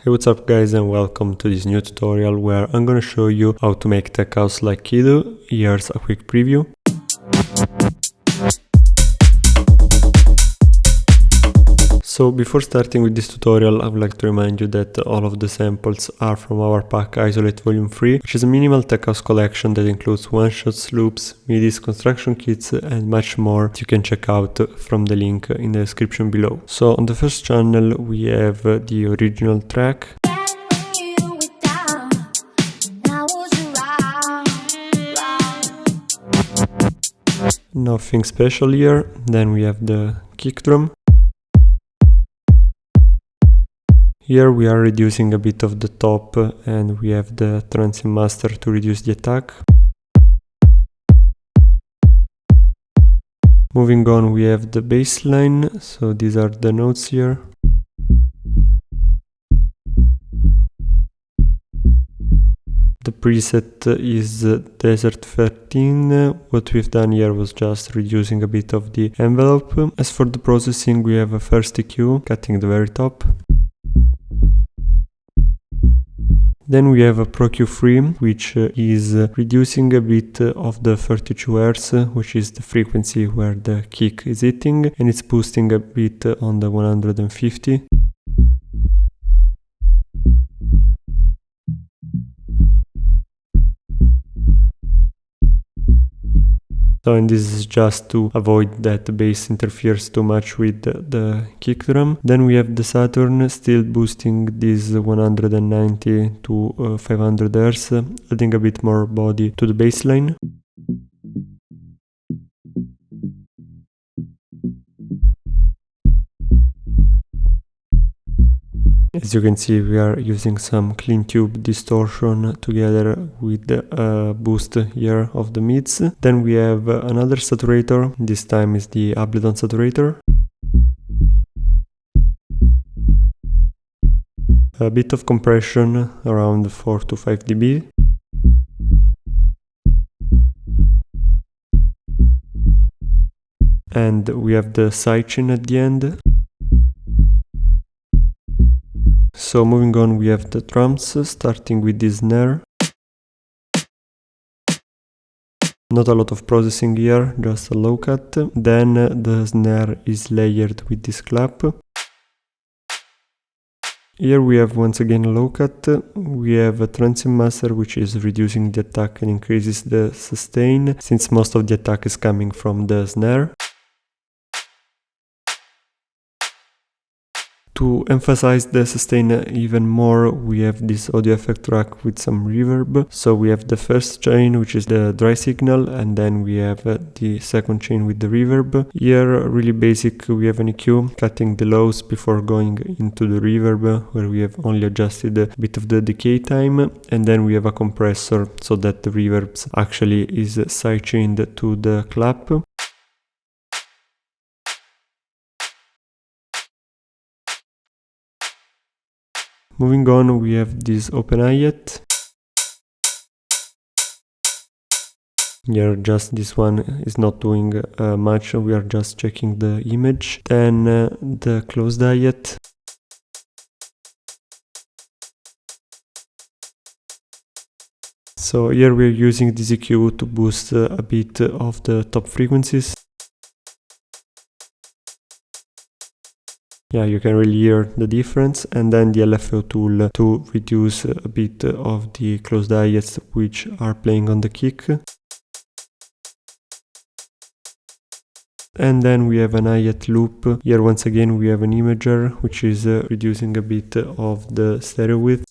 Hey, what's up guys, and welcome to this new tutorial where I'm gonna show you how to make tech house like Kidoo. Here's a quick preview. So before starting with this tutorial, I would like to remind you that all of the samples are from our pack Isolate Volume 3, which is a minimal tech house collection that includes one-shots, loops, midis, construction kits and much more that you can check out from the link in the description below. So on the first channel we have the original track. Nothing special here. Then we have the kick drum. Here we are reducing a bit of the top and we have the transient master to reduce the attack. Moving on, we have the bass line, so these are the notes here. The preset is Desert 13. What we've done here was just reducing a bit of the envelope. As for the processing, we have a first EQ, cutting the very top. Then we have a Pro Q3, which is reducing a bit of the 32 Hz, which is the frequency where the kick is hitting, and it's boosting a bit on the 150. So, and this is just to avoid that the bass interferes too much with the kick drum. Then we have the Saturn still boosting this 190 to 500 Hz, adding a bit more body to the bass line. As you can see, we are using some clean tube distortion together with the boost here of the mids. Then we have another saturator, this time is the Ableton saturator. A bit of compression, around 4 to 5 dB. And we have the sidechain at the end. So moving on, we have the drums, starting with this snare. Not a lot of processing here, just a low cut. Then the snare is layered with this clap. Here we have once again a low cut. We have a transient master, which is reducing the attack and increases the sustain, since most of the attack is coming from the snare. To emphasize the sustain even more, we have this audio effect track with some reverb. So we have the first chain, which is the dry signal, and then we have the second chain with the reverb. Here, really basic, we have an EQ, cutting the lows before going into the reverb, where we have only adjusted a bit of the decay time, and then we have a compressor, so that the reverbs actually is sidechained to the clap. Moving on, we have this open hi-hat. Here, just this one is not doing much, we are just checking the image. Then the closed hi-hat. So here we are using this EQ to boost a bit of the top frequencies. Yeah, you can really hear the difference. And then the LFO tool to reduce a bit of the closed hi-hats which are playing on the kick. And then we have an hi-hat loop. Here once again we have an imager which is reducing a bit of the stereo width.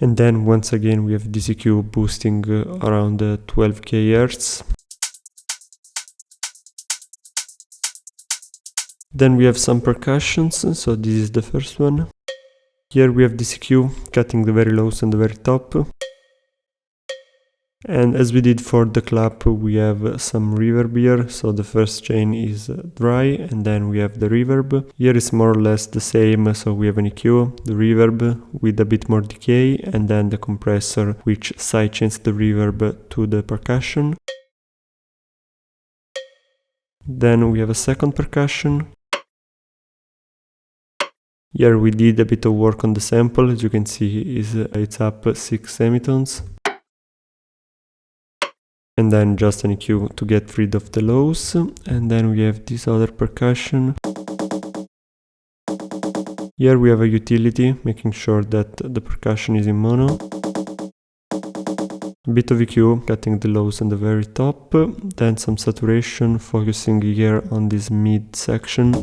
And then once again we have this EQ boosting around 12k Hz. Then we have some percussions, so this is the first one. Here we have this EQ, cutting the very lows and the very top. And as we did for the clap, we have some reverb here, so the first chain is dry, and then we have the reverb. Here is more or less the same, so we have an EQ, the reverb with a bit more decay, and then the compressor which sidechains the reverb to the percussion. Then we have a second percussion. Here we did a bit of work on the sample. As you can see, it's up 6 semitones. And then just an EQ to get rid of the lows. And then we have this other percussion. Here we have a utility, making sure that the percussion is in mono. A bit of EQ, cutting the lows on the very top. Then some saturation, focusing here on this mid section.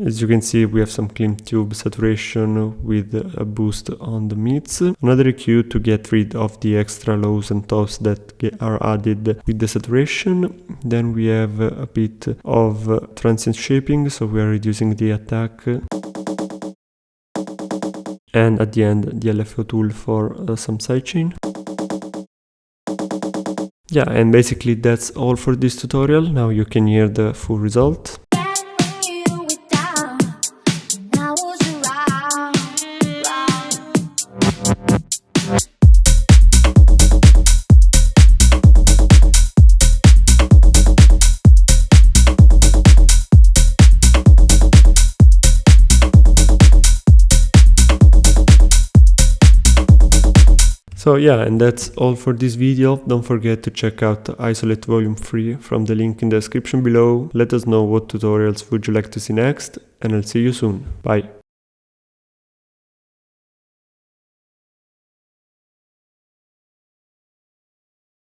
As you can see, we have some clean tube saturation with a boost on the mids. Another EQ to get rid of the extra lows and tops that are added with the saturation. Then we have a bit of transient shaping, so we are reducing the attack. And at the end, the LFO tool for some sidechain. Yeah, and basically that's all for this tutorial. Now you can hear the full result. So yeah, and that's all for this video. Don't forget to check out Isolate Volume 3 from the link in the description below. Let us know what tutorials would you like to see next, and I'll see you soon. Bye!